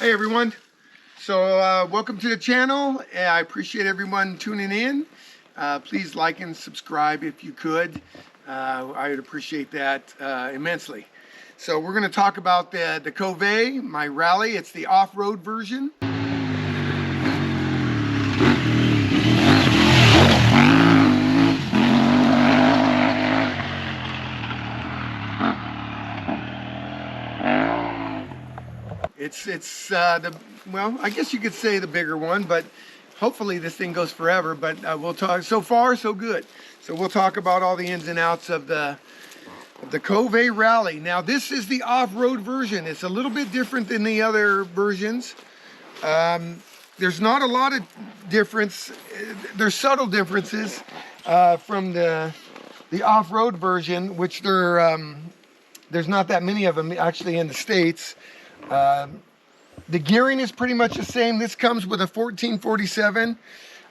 Hey everyone, so welcome to the channel. I appreciate everyone tuning in. Please like and subscribe if you could. I would appreciate that immensely. So we're going to talk about the KOVE, my rally. It's the off-road version. It's well, I guess you could say the bigger one, but hopefully this thing goes forever. But we'll talk. So far, so good. So we'll talk about all the ins and outs of the KOVE rally. Now this is the off-road version. It's a little bit different than the other versions. There's not a lot of difference. There's subtle differences from the off-road version, which there's not that many of them actually in the States. The gearing is pretty much the same. This comes with a 1447,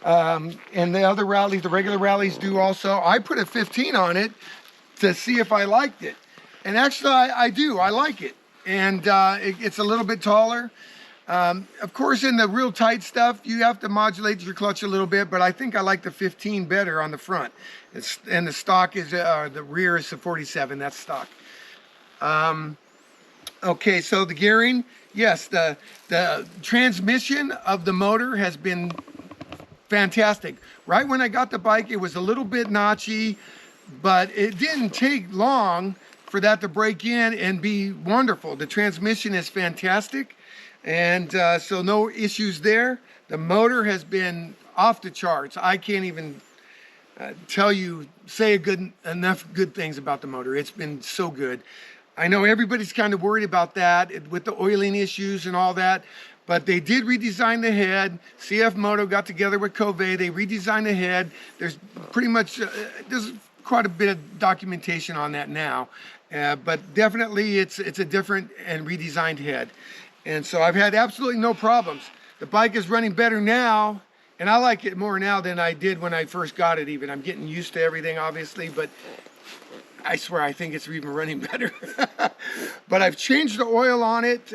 and the other rallies, the regular rallies do also. I put a 15 on it to see if I liked it, and actually I do. I like it, and it's a little bit taller. Of course, in the real tight stuff, you have to modulate your clutch a little bit, but I think I like the 15 better on the front. And the stock is, the rear is the 47, that's stock. Okay, so the gearing, yes, the transmission of the motor has been fantastic. Right when I got the bike, it was a little bit notchy, but it didn't take long for that to break in and be wonderful. The transmission is fantastic, and so no issues there. The motor has been off the charts. I can't even say enough good things about the motor. It's been so good. I know everybody's kind of worried about that with the oiling issues and all that, but they did redesign the head. CF Moto got together with KOVE. They redesigned the head. There's pretty much, there's quite a bit of documentation on that now, but definitely it's a different and redesigned head. And so I've had absolutely no problems. The bike is running better now, and I like it more now than I did when I first got it even. I'm getting used to everything, obviously, but I swear I think it's even running better. But I've changed the oil on it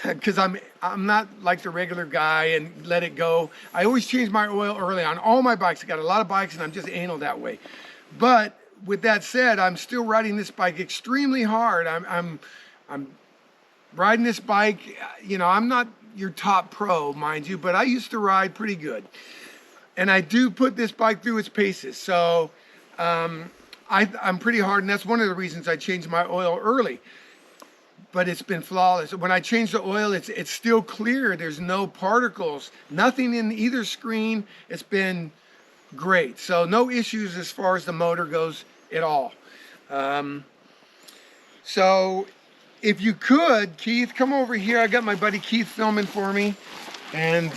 because I'm not like the regular guy and let it go. I always change my oil early on all my bikes. I got a lot of bikes and I'm just anal that way. But with that said, I'm still riding this bike extremely hard. I'm riding this bike, you know, I'm not your top pro, mind you, but I used to ride pretty good. And I do put this bike through its paces. So I'm pretty hard, and that's one of the reasons I changed my oil early. But it's been flawless. When I change the oil, it's still clear. There's no particles, nothing in either screen. It's been great. So no issues as far as the motor goes at all. So if you could, Keith, come over here. I got my buddy Keith filming for me, and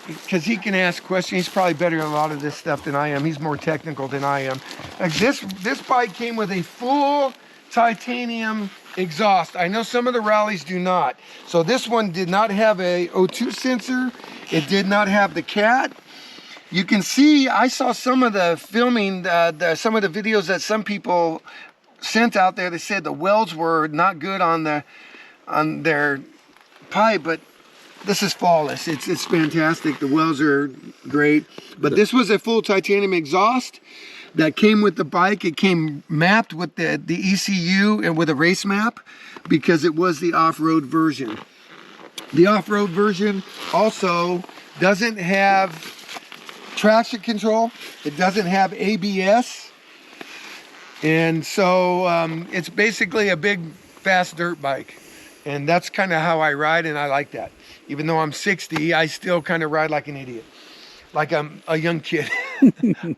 because he can ask questions. He's probably better at a lot of this stuff than I am. He's more technical than I am. This bike came with a full titanium exhaust. I know some of the rallies do not. So this one did not have a O2 sensor. It did not have the cat. You can see, I saw some of the filming, some of the videos that some people sent out there. They said the welds were not good on their pipe, but this is flawless. It's fantastic. The welds are great. But this was a full titanium exhaust that came with the bike. It came mapped with the ECU and with a race map because it was the off-road version. The off-road version also doesn't have traction control. It doesn't have ABS. And so it's basically a big, fast dirt bike. And that's kind of how I ride, and I like that. Even though I'm 60, I still kind of ride like an idiot, like I'm a young kid.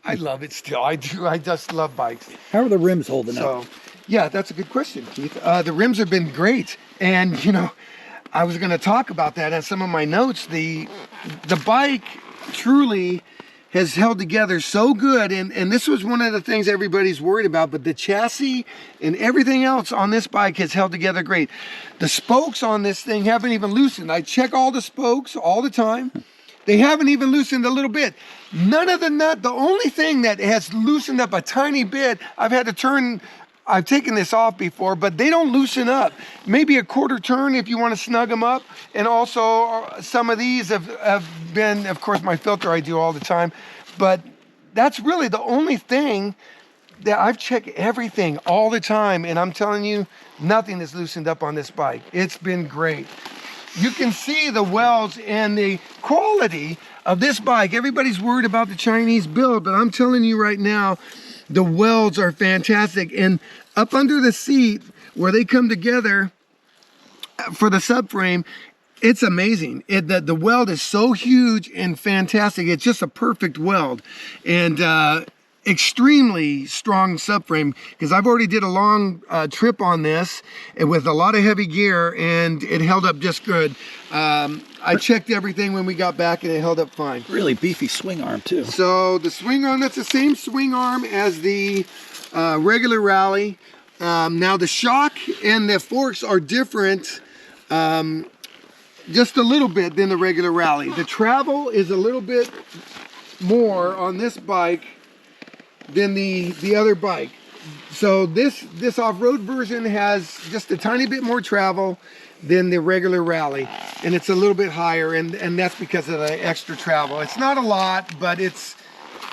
I love it still. I do. I just love bikes. How are the rims holding up? Yeah, that's a good question, Keith. The rims have been great, and you know, I was going to talk about that in some of my notes. The bike truly has held together so good, and this was one of the things everybody's worried about, but the chassis and everything else on this bike has held together great. The spokes on this thing haven't even loosened. I check all the spokes all the time. They haven't even loosened a little bit. None of the nut, the only thing that has loosened up a tiny bit, I've had to turn I've taken this off before, but they don't loosen up. Maybe a quarter turn if you want to snug them up. And also some of these have been, of course, my filter I do all the time, but that's really the only thing that I've checked everything all the time. And I'm telling you, nothing is loosened up on this bike. It's been great. You can see the welds and the quality of this bike. Everybody's worried about the Chinese build, but I'm telling you right now, the welds are fantastic. And up under the seat where they come together for the subframe, it's amazing. The weld is so huge and fantastic. It's just a perfect weld. And extremely strong subframe, because I've already did a long trip on this with a lot of heavy gear, and it held up just good. I checked everything when we got back and it held up fine. Really beefy swing arm too. So the swing arm, that's the same swing arm as the regular Rally. Now the shock and the forks are different just a little bit than the regular Rally. The travel is a little bit more on this bike than the other bike. So this off-road version has just a tiny bit more travel than the regular Rally, and it's a little bit higher, and that's because of the extra travel. It's not a lot, but it's...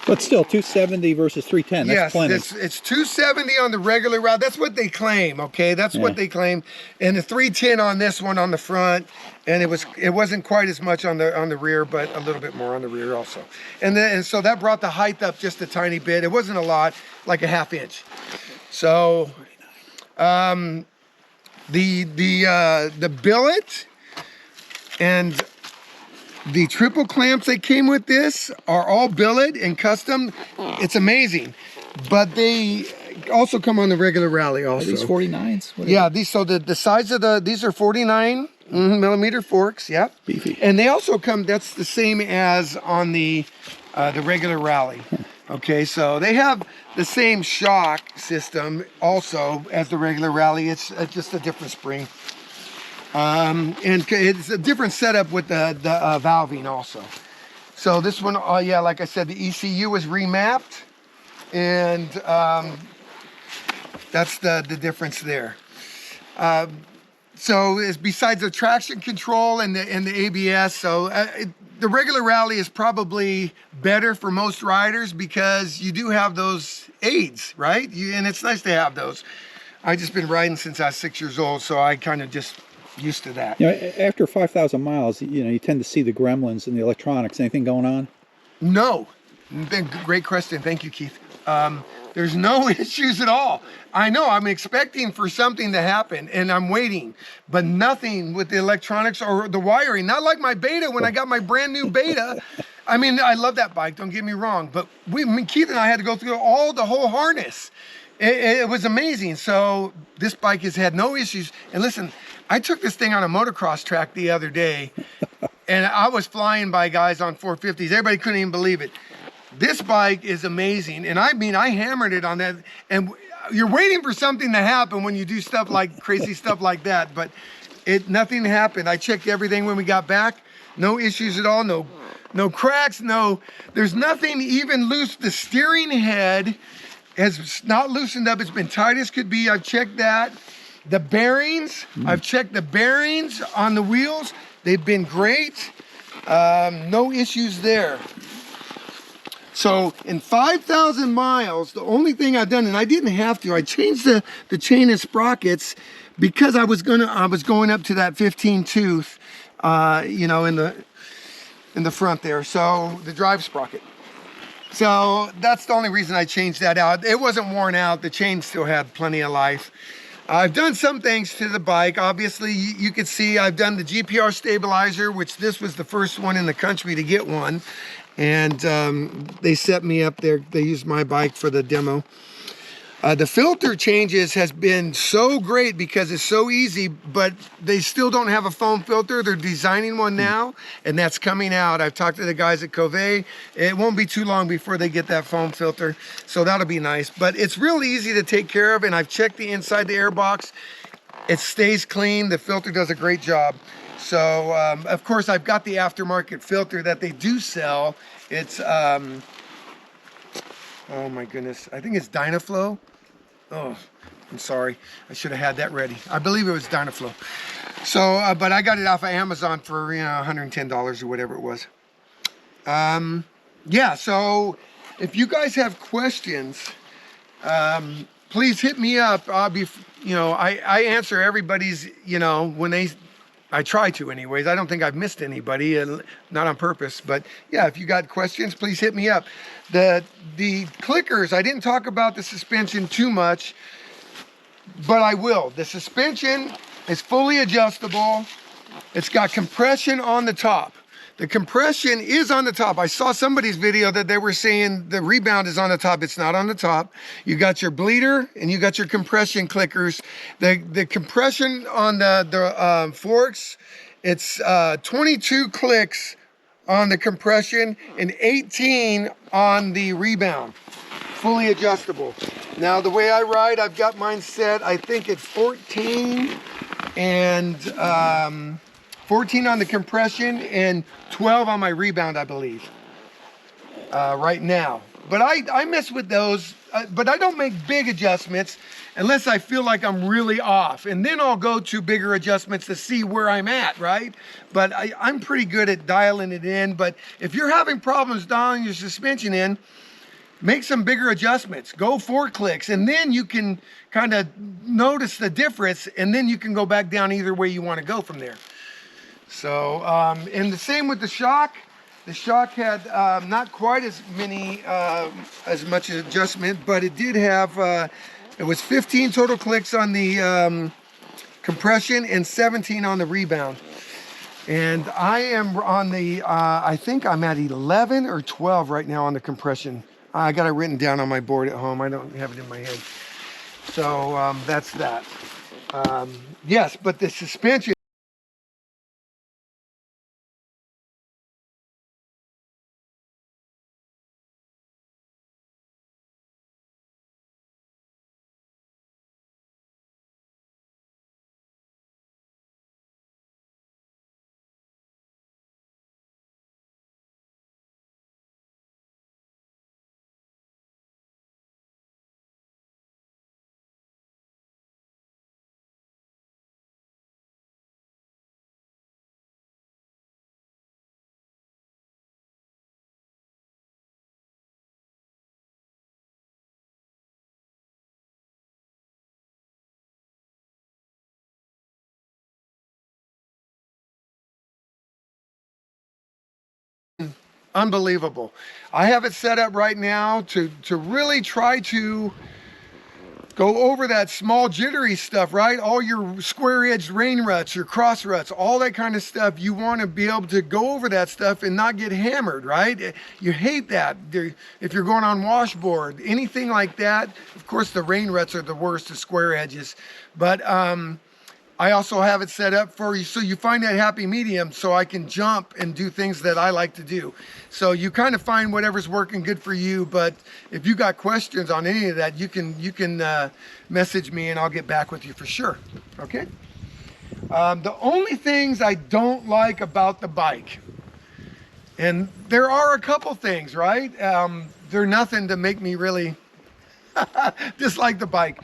But still, 270 versus 310, that's plenty. Yes, it's 270 on the regular Rally. That's what they claim, okay? That's what they claim. And the 310 on this one on the front, and it wasn't quite as much on the rear, but a little bit more on the rear also. And so that brought the height up just a tiny bit. It wasn't a lot, like a ½ inch. So the billet and the triple clamps that came with this are all billet and custom. It's amazing. But they also come on the regular Rally also. Are these 49s? Yeah, so the size of these are 49 millimeter forks, yeah. Beefy. And they also come, that's the same as on the regular Rally. Okay, so they have the same shock system also as the regular Rally. It's just a different spring. And it's a different setup with the valving also. So this one, yeah, like I said, the ECU was remapped, and that's the difference there. So is besides the traction control and the ABS, so the regular Rally is probably better for most riders because you do have those aids, right? And it's nice to have those. I've just been riding since I was 6 years old, so I kind of just used to that. You know, after 5,000 miles, you tend to see the gremlins and the electronics. Anything going on? No. Great question. Thank you, Keith. There's no issues at all. I know I'm expecting for something to happen, and I'm waiting, but nothing with the electronics or the wiring. Not like my Beta when I got my brand new Beta. I mean, I love that bike, don't get me wrong, but Keith and I had to go through the whole harness. It was amazing. So this bike has had no issues. And listen, I took this thing on a motocross track the other day, and I was flying by guys on 450s. Everybody couldn't even believe it. This bike is amazing. And I mean, I hammered it on that. And you're waiting for something to happen when you do stuff like crazy stuff like that. But nothing happened. I checked everything when we got back. No issues at all. No cracks. There's nothing even loose. The steering head has not loosened up. It's been tight as could be. I've checked that. The bearings, I've checked the bearings on the wheels. They've been great. No issues there. So in 5,000 miles, the only thing I've done, and I didn't have to, I changed the chain and sprockets because I was going up to that 15 tooth, in the front there. So the drive sprocket. So that's the only reason I changed that out. It wasn't worn out. The chain still had plenty of life. I've done some things to the bike. Obviously, you can see I've done the GPR stabilizer, which this was the first one in the country to get one. And they set me up there. They used my bike for the demo. The filter changes has been so great because it's so easy, but they still don't have a foam filter. They're designing one now, and that's coming out. I've talked to the guys at KOVE. It won't be too long before they get that foam filter, so that'll be nice. But it's real easy to take care of, and I've checked the inside the air box. It stays clean. The filter does a great job. So, of course, I've got the aftermarket filter that they do sell. It's, oh my goodness, I think it's Dynaflow. Oh, I'm sorry. I should have had that ready. I believe it was Dynaflow. So, but I got it off of Amazon for, $110 or whatever it was. Yeah, so if you guys have questions, please hit me up. I'll be, I answer everybody's, when I try to anyways. I don't think I've missed anybody, not on purpose, but yeah, if you got questions, please hit me up. The clickers, I didn't talk about the suspension too much, but I will. The suspension is fully adjustable. It's got compression on the top. The compression is on the top. I saw somebody's video that they were saying the rebound is on the top. It's not on the top. You got your bleeder and you got your compression clickers. The compression on the forks, it's 22 clicks on the compression and 18 on the rebound. Fully adjustable. Now the way I ride, I've got mine set, I think it's 14 and 14 on the compression and 12 on my rebound, I believe, right now. But I mess with those, but I don't make big adjustments unless I feel like I'm really off. And then I'll go to bigger adjustments to see where I'm at, right? But I'm pretty good at dialing it in. But if you're having problems dialing your suspension in, make some bigger adjustments. Go 4 clicks, and then you can kind of notice the difference, and then you can go back down either way you want to go from there. So, and the same with the shock. The shock had not quite as much adjustment, but it did have, it was 15 total clicks on the compression and 17 on the rebound. And I am on the, I think I'm at 11 or 12 right now on the compression. I got it written down on my board at home. I don't have it in my head. So that's that. Yes, but the suspension, unbelievable. I have it set up right now to really try to go over that small jittery stuff, right? All your square-edged rain ruts, your cross ruts, all that kind of stuff. You want to be able to go over that stuff and not get hammered, right? You hate that. If you're going on washboard, anything like that. Of course, the rain ruts are the worst, the square edges. But I also have it set up for you so you find that happy medium so I can jump and do things that I like to do. So you kind of find whatever's working good for you, but if you got questions on any of that, you can message me and I'll get back with you for sure, okay? The only things I don't like about the bike, and there are a couple things, right? They're nothing to make me really dislike the bike.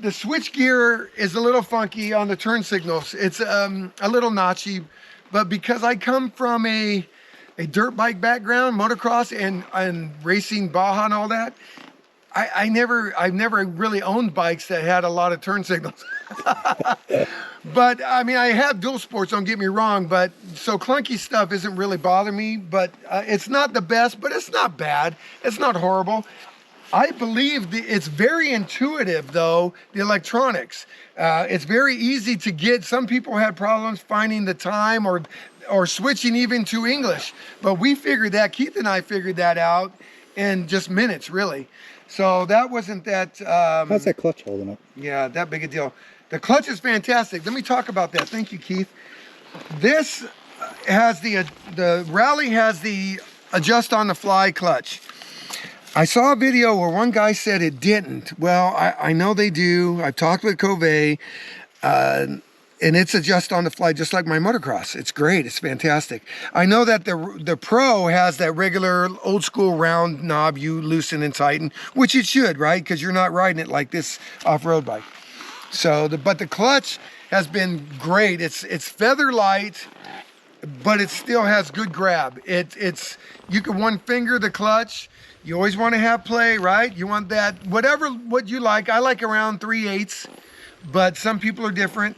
The switch gear is a little funky on the turn signals. It's a little notchy, but because I come from a dirt bike background, motocross and racing Baja and all that, I've never really owned bikes that had a lot of turn signals. But I mean, I have dual sports, don't get me wrong, but so clunky stuff isn't really bothering me, but it's not the best, but it's not bad. It's not horrible. I believe it's very intuitive, though, the electronics. It's very easy to get. Some people had problems finding the time or switching even to English. But we figured that, Keith and I figured that out in just minutes, really. So that wasn't that... How's that clutch holding up? Yeah, that big a deal. The clutch is fantastic. Let me talk about that. Thank you, Keith. This has the Rally has the adjust on the fly clutch. I saw a video where one guy said it didn't. Well, I know they do. I've talked with KOVE. and it's adjust on the fly just like my motocross. It's great. It's fantastic. I know that the Pro has that regular old school round knob you loosen and tighten, which it should, right? Because you're not riding it like this off-road bike. So, but the clutch has been great. It's feather light, but it still has good grab. It's you can one finger the clutch. You always want to have play, right? You want that what you like. I like around 3/8, but some people are different.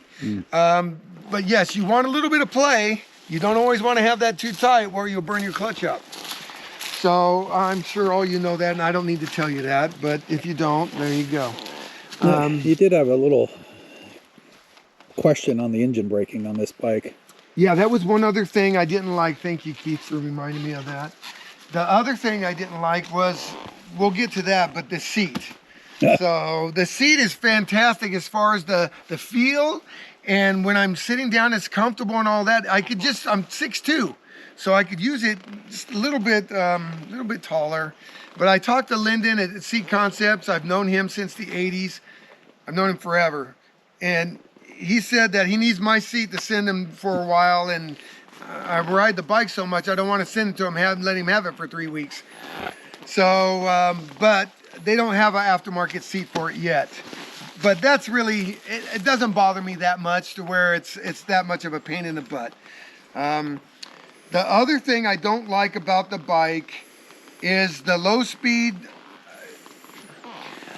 But yes, you want a little bit of play. You don't always want to have that too tight where you'll burn your clutch up. So I'm sure all you know that, and I don't need to tell you that. But if you don't, there you go. You did have a little question on the engine braking on this bike. Yeah, that was one other thing I didn't like. Thank you, Keith, for reminding me of that. The other thing I didn't like was, we'll get to that, but the seat. So the seat is fantastic as far as the feel, and when I'm sitting down, it's comfortable and all that. I'm 6'2", so I could use it just a little bit taller. But I talked to Lyndon at Seat Concepts. I've known him since the 80s. I've known him forever. And he said that he needs my seat to send him for a while. And I ride the bike so much, I don't want to send it to him, let him have it for 3 weeks. So, but they don't have an aftermarket seat for it yet. But that's really, it doesn't bother me that much to where it's that much of a pain in the butt. The other thing I don't like about the bike is the low speed.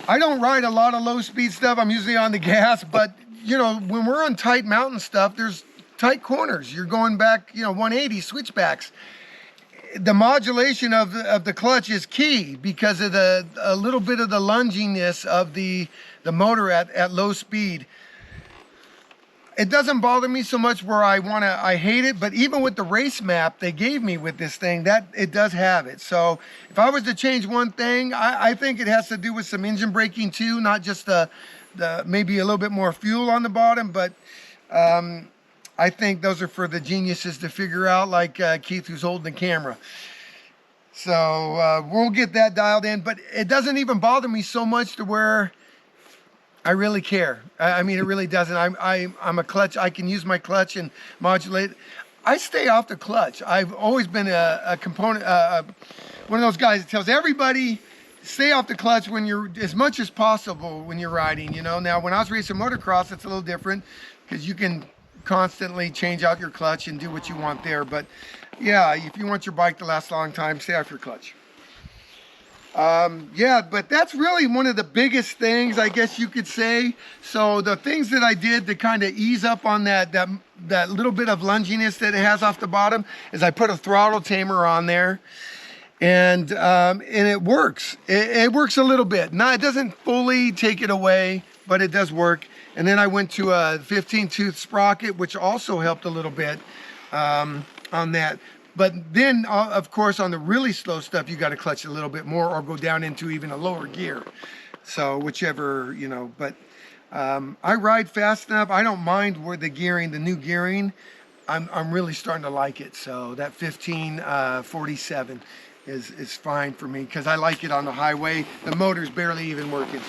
I don't ride a lot of low speed stuff. I'm usually on the gas, but you know, when we're on tight mountain stuff, there's tight corners. You're going back, 180 switchbacks. The modulation of the clutch is key because of a little bit of the lunginess of the motor at low speed. It doesn't bother me so much where I hate it, but even with the race map they gave me with this thing, that it does have it. So if I was to change one thing, I think it has to do with some engine braking too, not just the maybe a little bit more fuel on the bottom, but I think those are for the geniuses to figure out, like Keith, who's holding the camera. So we'll get that dialed in, but it doesn't even bother me so much to where I really care. I mean, it really doesn't. I'm a clutch. I can use my clutch and modulate. I stay off the clutch. I've always been a component, one of those guys that tells everybody, stay off the clutch when you're, as much as possible when you're riding, Now, when I was racing motocross, it's a little different because you can constantly change out your clutch and do what you want there. But yeah, if you want your bike to last a long time, stay off your clutch. Yeah, but that's really one of the biggest things, I guess you could say. So the things that I did to kind of ease up on that little bit of lunginess that it has off the bottom is I put a throttle tamer on there, and it works. It works a little bit. Now, it doesn't fully take it away, but it does work. And then I went to a 15-tooth sprocket, which also helped a little bit on that. But then, of course, on the really slow stuff, you got to clutch a little bit more or go down into even a lower gear. So whichever, but I ride fast enough. I don't mind where the new gearing. I'm really starting to like it. So that 1547 is fine for me because I like it on the highway. The motor's barely even working.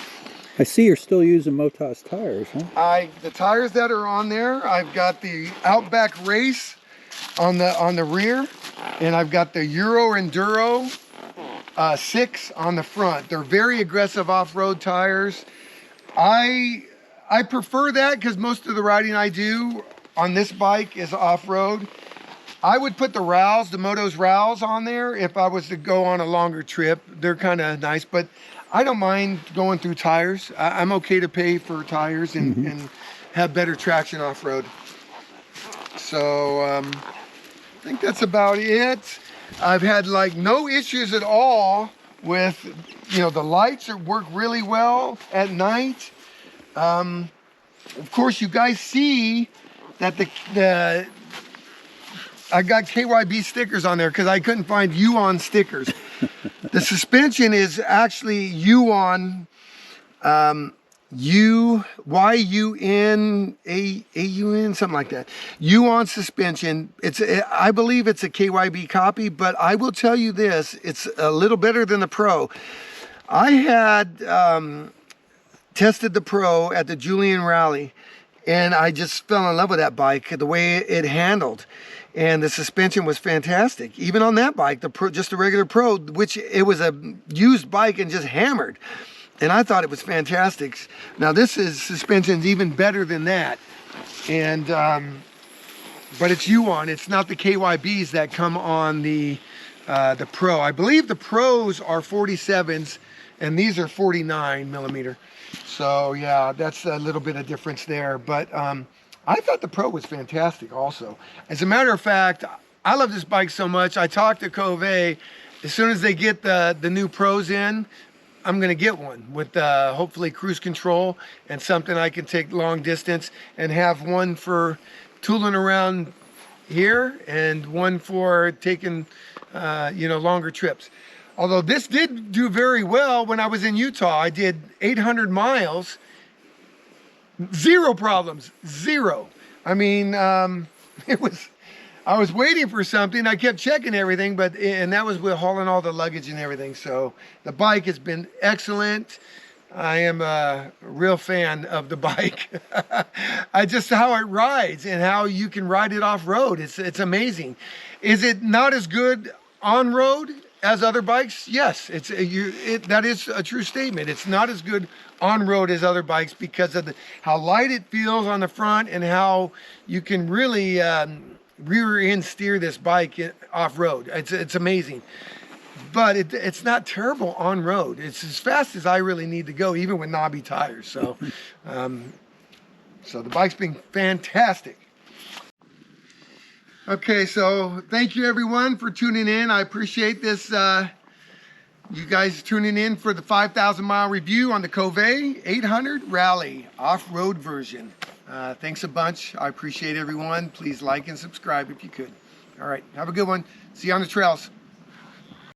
I see you're still using Motos tires, huh? The tires that are on there, I've got the Outback Race on the rear, and I've got the Euro Enduro 6 on the front. They're very aggressive off-road tires. I prefer that because most of the riding I do on this bike is off-road. I would put the Rals, the Motos Rals on there if I was to go on a longer trip. They're kind of nice, but I don't mind going through tires. I'm okay to pay for tires and have better traction off-road. So I think that's about it. I've had no issues at all with, the lights work really well at night. Of course, you guys see that I got KYB stickers on there because I couldn't find Yuan stickers. The suspension is actually Yuan, Y-U-N-A-U-N, something like that. Yuan suspension. I believe it's a KYB copy, but I will tell you this, it's a little better than the Pro. I had tested the Pro at the Julian Rally, and I just fell in love with that bike, the way it handled. And the suspension was fantastic. Even on that bike, just a regular Pro, which it was a used bike and just hammered. And I thought it was fantastic. Now this suspension's even better than that. And, but it's U-on, it's not the KYBs that come on the Pro. I believe the Pros are 47s and these are 49 millimeter. So yeah, that's a little bit of difference there. But I thought the Pro was fantastic also. As a matter of fact, I love this bike so much. I talked to KOVE. As soon as they get the new Pros in, I'm gonna get one with hopefully cruise control and something I can take long distance, and have one for tooling around here and one for taking you know, longer trips. Although this did do very well when I was in Utah. I did 800 miles, 0 problems, 0. I mean, I was waiting for something. I kept checking everything, and that was with hauling all the luggage and everything. So the bike has been excellent. I am a real fan of the bike. Just how it rides and how you can ride it off road. It's amazing. Is it not as good on road as other bikes? Yes, that is a true statement. It's not as good on road as other bikes because of how light it feels on the front and how you can really rear end steer this bike off road. It's amazing. But it's not terrible on road. It's as fast as I really need to go, even with knobby tires. So, so the bike's been fantastic. Okay, so thank you everyone for tuning in. I appreciate this. You guys tuning in for the 5,000 mile review on the KOVE 800 Rally off-road version. Thanks a bunch. I appreciate everyone. Please like and subscribe if you could. All right, have a good one. See you on the trails.